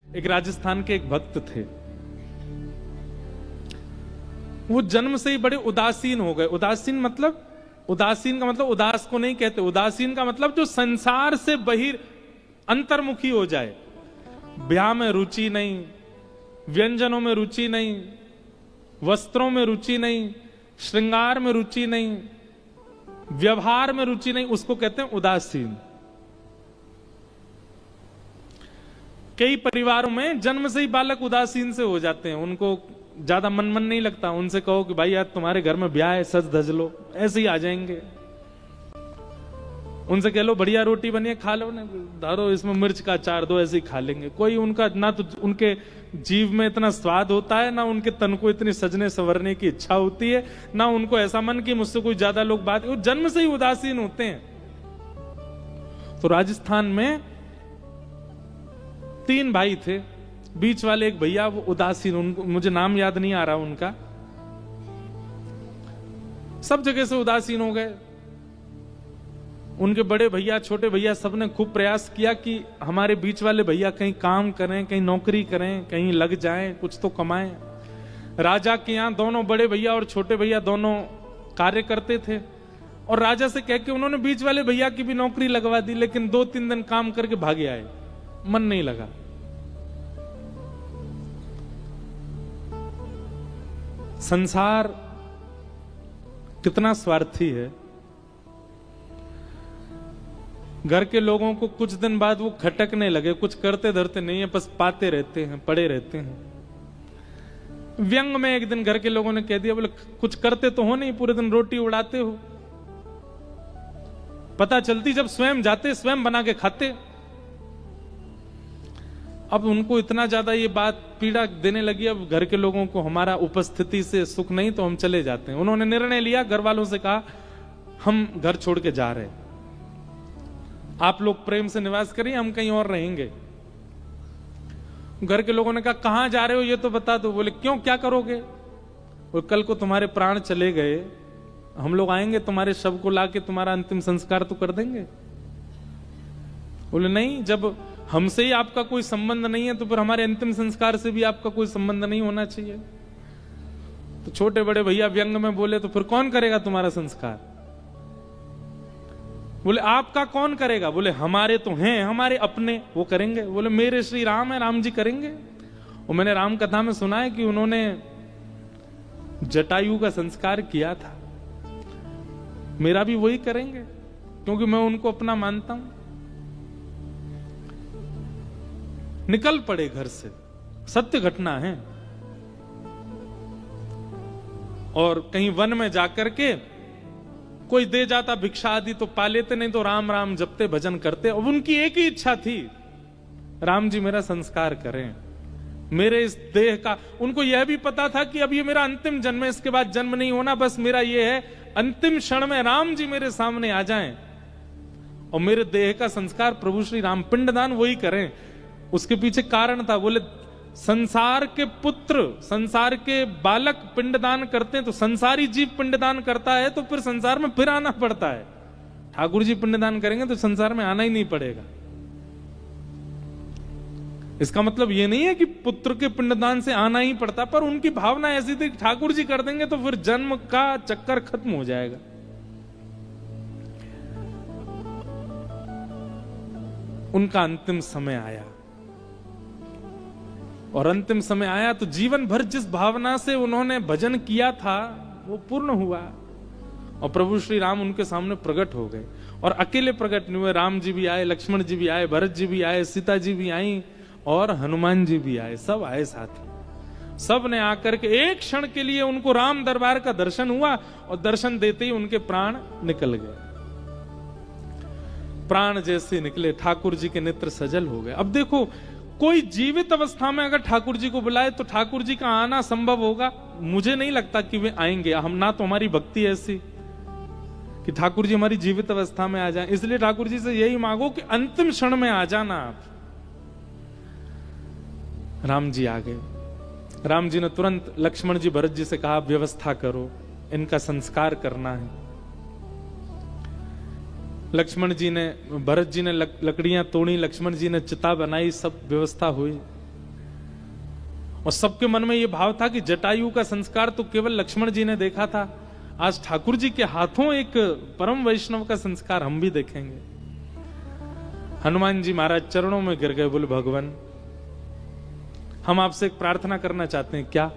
एक राजस्थान के एक भक्त थे, वो जन्म से ही बड़े उदासीन हो गए। उदासीन का मतलब उदास को नहीं कहते, उदासीन का मतलब जो संसार से अंतर्मुखी हो जाए। ब्याह में रुचि नहीं, व्यंजनों में रुचि नहीं, वस्त्रों में रुचि नहीं, श्रृंगार में रुचि नहीं, व्यवहार में रुचि नहीं, उसको कहते हैं उदासीन। कई परिवारों में जन्म से ही बालक उदासीन से हो जाते हैं, उनको ज्यादा मन नहीं लगता। उनसे कहो कि भाई यार तुम्हारे घर में ब्याह है, सज धज लो, ऐसे ही आ जाएंगे। उनसे कह लो बढ़िया रोटी बनी है खा लो, ना धरो इसमें मिर्च का अचार दो, ऐसे ही खा लेंगे। कोई उनका ना तो उनके जीव में इतना स्वाद होता है, ना उनके तन को इतनी सजने संवरने की इच्छा होती है, ना उनको ऐसा मन कि मुझसे कोई ज्यादा लोग बात, वो जन्म से ही उदासीन होते हैं। तो राजस्थान में 3 भाई थे, बीच वाले एक भैया वो उदासीन, उनको मुझे नाम याद नहीं आ रहा उनका, सब जगह से उदासीन हो गए। उनके बड़े भैया छोटे भैया सबने खूब प्रयास किया कि हमारे बीच वाले भैया कहीं काम करें, कहीं नौकरी करें, कहीं लग जाएं, कुछ तो कमाएं। राजा के यहां दोनों बड़े भैया और छोटे भैया दोनों कार्य करते थे, और राजा से कह के उन्होंने बीच वाले भैया की भी नौकरी लगवा दी, लेकिन 2-3 दिन काम करके भागे आए, मन नहीं लगा। संसार कितना स्वार्थी है। घर के लोगों को कुछ दिन बाद वो खटकने लगे, कुछ करते धरते नहीं है, बस पाते रहते हैं, पड़े रहते हैं। व्यंग में एक दिन घर के लोगों ने कह दिया, बोले कुछ करते तो हो नहीं, पूरे दिन रोटी उड़ाते हो। पता चलती जब स्वयं जाते, स्वयं बना के खाते। अब उनको इतना ज्यादा ये बात पीड़ा देने लगी, अब घर के लोगों को हमारा उपस्थिति से सुख नहीं, तो हम चले जाते हैं। उन्होंने निर्णय लिया, घर वालों से कहा हम घर छोड़ के जा रहे हैं, आप लोग प्रेम से निवास करिए, हम कहीं और रहेंगे। घर के लोगों ने कहा कहां जा रहे हो ये तो बता दो। बोले क्यों, क्या करोगे? और कल को तुम्हारे प्राण चले गए, हम लोग आएंगे तुम्हारे शव को लाके तुम्हारा अंतिम संस्कार तो कर देंगे। बोले नहीं, जब हमसे ही आपका कोई संबंध नहीं है तो फिर हमारे अंतिम संस्कार से भी आपका कोई संबंध नहीं होना चाहिए। तो छोटे बड़े भैया व्यंग में बोले, तो फिर कौन करेगा तुम्हारा संस्कार? बोले आपका कौन करेगा? बोले हमारे तो हैं, हमारे अपने, वो करेंगे। बोले मेरे श्री राम है, राम जी करेंगे। और मैंने राम कथा में सुना है कि उन्होंने जटायु का संस्कार किया था, मेरा भी वही करेंगे, क्योंकि मैं उनको अपना मानता हूं। निकल पड़े घर से, सत्य घटना है। और कहीं वन में जाकर के कोई दे जाता भिक्षा आदि तो पा लेते, नहीं तो राम राम जपते भजन करते। और उनकी एक ही इच्छा थी, राम जी मेरा संस्कार करें, मेरे इस देह का। उनको यह भी पता था कि अब ये मेरा अंतिम जन्म है, इसके बाद जन्म नहीं होना, बस मेरा ये है अंतिम क्षण में राम जी मेरे सामने आ जाएं और मेरे देह का संस्कार प्रभु श्री राम पिंडदान वही करें। उसके पीछे कारण था, बोले संसार के पुत्र, संसार के बालक पिंडदान करते हैं तो संसारी जीव पिंडदान करता है तो फिर संसार में फिर आना पड़ता है। ठाकुर जी पिंडदान करेंगे तो संसार में आना ही नहीं पड़ेगा। इसका मतलब ये नहीं है कि पुत्र के पिंडदान से आना ही पड़ता, पर उनकी भावना ऐसी थी ठाकुर जी कर देंगे तो फिर जन्म का चक्कर खत्म हो जाएगा। उनका अंतिम समय आया, और अंतिम समय आया तो जीवन भर जिस भावना से उन्होंने भजन किया था वो पूर्ण हुआ, और प्रभु श्री राम उनके सामने प्रकट हो गए। और अकेले प्रकट नहीं हुए, राम जी भी आए, लक्ष्मण जी भी आए, भरत जी भी आए, सीता जी भी आई, और हनुमान जी भी आए, सब आए साथ में। सब ने आकर के एक क्षण के लिए उनको राम दरबार का दर्शन हुआ, और दर्शन देते ही उनके प्राण निकल गए। प्राण जैसे निकले, ठाकुर जी के नेत्र सजल हो गए। अब देखो, कोई जीवित अवस्था में अगर ठाकुर जी को बुलाए तो ठाकुर जी का आना संभव होगा? मुझे नहीं लगता कि वे आएंगे। हम ना तो हमारी भक्ति ऐसी कि ठाकुर जी हमारी जीवित अवस्था में आ जाएं। इसलिए ठाकुर जी से यही मांगो कि अंतिम क्षण में आ जाना आप। राम जी आ गए। राम जी ने तुरंत लक्ष्मण जी भरत जी से कहा व्यवस्था करो, इनका संस्कार करना है। लक्ष्मण जी ने, भरत जी ने लकड़ियां तोड़ी, लक्ष्मण जी ने चिता बनाई, सब व्यवस्था हुई। और सबके मन में यह भाव था कि जटायु का संस्कार तो केवल लक्ष्मण जी ने देखा था, आज ठाकुर जी के हाथों एक परम वैष्णव का संस्कार हम भी देखेंगे। हनुमान जी महाराज चरणों में गिर गए, बोले भगवान हम आपसे एक प्रार्थना करना चाहते हैं। क्या?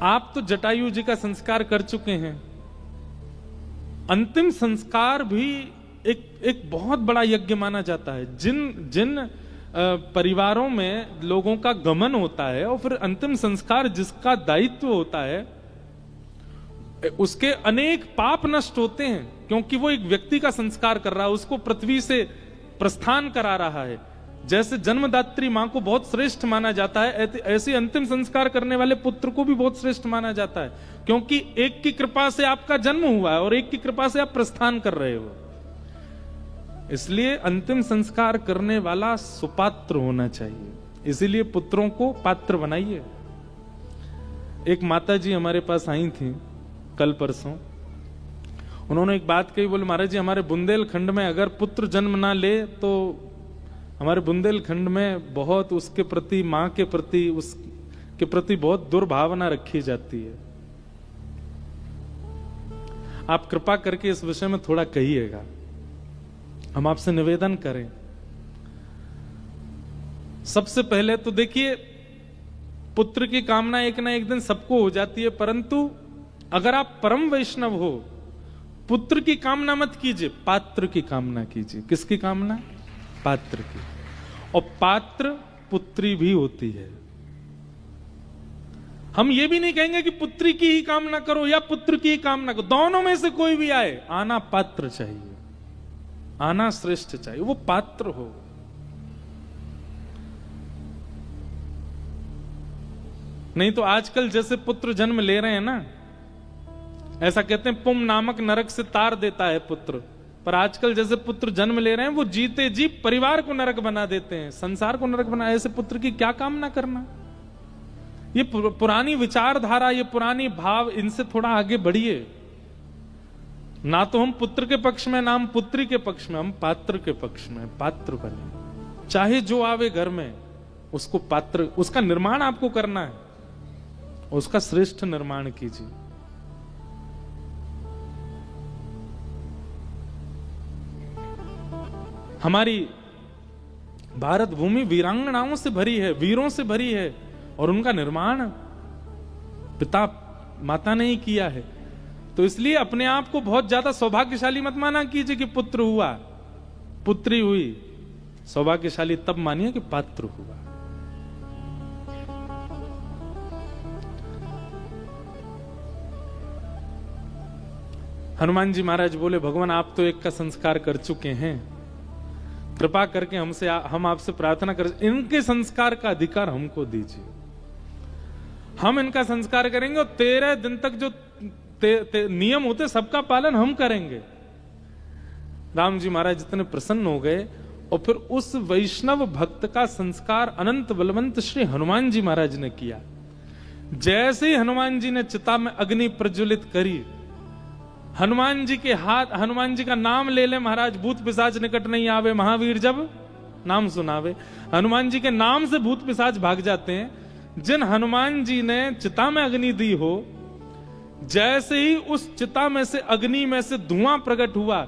आप तो जटायु जी का संस्कार कर चुके हैं, अंतिम संस्कार भी एक बहुत बड़ा यज्ञ माना जाता है। जिन परिवारों में लोगों का गमन होता है और फिर अंतिम संस्कार जिसका दायित्व होता है, उसके अनेक पाप नष्ट होते हैं, क्योंकि वो एक व्यक्ति का संस्कार कर रहा है, उसको पृथ्वी से प्रस्थान करा रहा है। जैसे जन्मदात्री मां को बहुत श्रेष्ठ माना जाता है, ऐसे अंतिम संस्कार करने वाले पुत्र को भी बहुत श्रेष्ठ माना जाता है, क्योंकि एक की कृपा से आपका जन्म हुआ है और एक की कृपा से आप प्रस्थान कर रहे हो। इसलिए अंतिम संस्कार करने वाला सुपात्र होना चाहिए, इसीलिए पुत्रों को पात्र बनाइए। एक माता जी हमारे पास आई थी कल परसों, उन्होंने एक बात कही, बोले महाराज जी हमारे बुंदेलखंड में अगर पुत्र जन्म ना ले तो हमारे बुंदेलखंड में बहुत उसके प्रति, मां के प्रति, उसके प्रति बहुत दुर्भावना रखी जाती है। आप कृपा करके इस विषय में थोड़ा कहिएगा, हम आपसे निवेदन करें। सबसे पहले तो देखिए, पुत्र की कामना एक ना एक दिन सबको हो जाती है, परंतु अगर आप परम वैष्णव हो, पुत्र की कामना मत कीजिए, पात्र की कामना कीजिए। किसकी कामना? पात्र की। और पात्र पुत्री भी होती है। हम ये भी नहीं कहेंगे कि पुत्री की ही कामना करो या पुत्र की ही कामना करो, दोनों में से कोई भी आए, आना पात्र चाहिए, आना श्रेष्ठ चाहिए, वो पात्र हो। नहीं तो आजकल जैसे पुत्र जन्म ले रहे हैं ना, ऐसा कहते हैं पुम नामक नरक से तार देता है पुत्र, पर आजकल जैसे पुत्र जन्म ले रहे हैं वो जीते जी परिवार को नरक बना देते हैं, संसार को नरक बना। ऐसे पुत्र की क्या कामना करना? ये पुरानी विचारधारा, ये पुरानी भाव, इनसे थोड़ा आगे बढ़िए। ना तो हम पुत्र के पक्ष में, ना हम पुत्री के पक्ष में, हम पात्र के पक्ष में, पात्र बने। चाहे जो आवे घर में, उसको पात्र, उसका निर्माण आपको करना है, उसका श्रेष्ठ निर्माण कीजिए। हमारी भारत भूमि वीरांगनाओं से भरी है, वीरों से भरी है, और उनका निर्माण पिता माता ने ही किया है। तो इसलिए अपने आप को बहुत ज्यादा सौभाग्यशाली मत माना कीजिए कि पुत्र हुआ, पुत्री हुई। सौभाग्यशाली तब मानिए कि पात्र हुआ। हनुमान जी महाराज बोले, भगवान आप तो एक का संस्कार कर चुके हैं, कृपा करके हम आपसे प्रार्थना कर, इनके संस्कार का अधिकार हमको दीजिए, हम इनका संस्कार करेंगे और 13 दिन तक जो नियम होते सबका पालन हम करेंगे। राम जी महाराज इतने प्रसन्न हो गए, और फिर उस वैष्णव भक्त का संस्कार अनंत बलवंत श्री हनुमान जी महाराज ने किया। जैसे ही हनुमान जी ने चिता में अग्नि प्रज्वलित करी, हनुमान जी के हाथ, हनुमान जी का नाम ले ले महाराज, भूत पिशाच निकट नहीं आवे, महावीर जब नाम सुनावे। हनुमान जी के नाम से भूत पिशाच भाग जाते हैं। जिन हनुमान जी ने चिता में अग्नि दी हो, जैसे ही उस चिता में से, अग्नि में से धुआं प्रकट हुआ,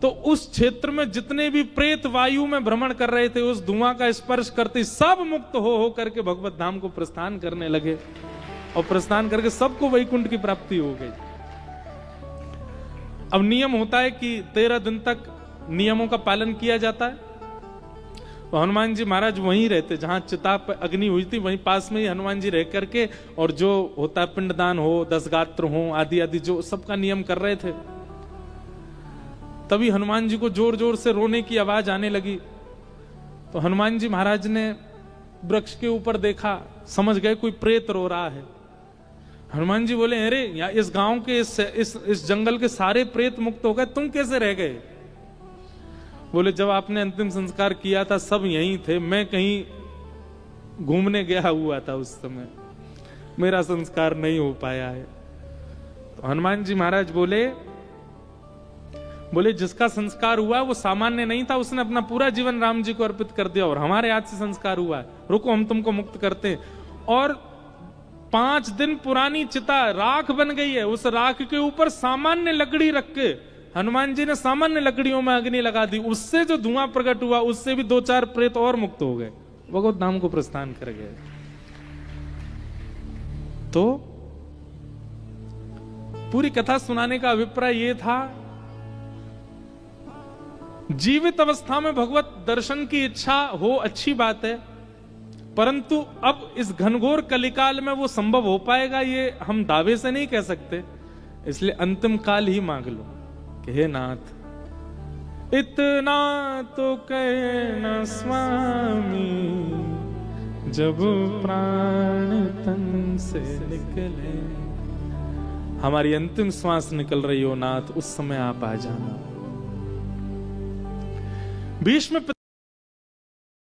तो उस क्षेत्र में जितने भी प्रेत वायु में भ्रमण कर रहे थे, उस धुआं का स्पर्श करते सब मुक्त हो करके भगवत धाम को प्रस्थान करने लगे, और प्रस्थान करके सबको वैकुंठ की प्राप्ति हो गई। अब नियम होता है कि 13 दिन तक नियमों का पालन किया जाता है। तो हनुमान जी महाराज वहीं रहते, जहां चिता पर अग्नि हुई थी, वहीं पास में ही हनुमान जी रह करके, और जो होता है पिंडदान हो, 10 गात्र हो, आदि आदि जो सबका नियम कर रहे थे। तभी हनुमान जी को जोर जोर से रोने की आवाज आने लगी। तो हनुमान जी महाराज ने वृक्ष के ऊपर देखा, समझ गए कोई प्रेत रो रहा है। हनुमान जी बोले, अरे या इस गांव के, इस जंगल के सारे प्रेत मुक्त हो गए, तुम कैसे रह गए? बोले, जब आपने अंतिम संस्कार किया था सब यहीं थे, मैं कहीं घूमने गया हुआ था, उस समय मेरा संस्कार नहीं हो पाया है। तो हनुमान जी महाराज बोले, बोले जिसका संस्कार हुआ वो सामान्य नहीं था, उसने अपना पूरा जीवन राम जी को अर्पित कर दिया और हमारे हाथ से संस्कार हुआ है, रुको हम तुमको मुक्त करते हैं। और 5 दिन पुरानी चिता राख बन गई है, उस राख के ऊपर सामान्य लकड़ी रख के हनुमान जी ने सामान्य लकड़ियों में अग्नि लगा दी, उससे जो धुआं प्रकट हुआ उससे भी 2-4 प्रेत और मुक्त हो गए, भगवत धाम को प्रस्थान कर गए। तो पूरी कथा सुनाने का अभिप्राय यह था, जीवित अवस्था में भगवत दर्शन की इच्छा हो अच्छी बात है, परंतु अब इस घनघोर कलिकाल में वो संभव हो पाएगा ये हम दावे से नहीं कह सकते। इसलिए अंतिम काल ही मांग लो कि हे नाथ इतना तो कहना स्वामी, जब प्राण तन से निकले, हमारी अंतिम श्वास निकल रही हो नाथ, उस समय आप आ जाना। भीष्म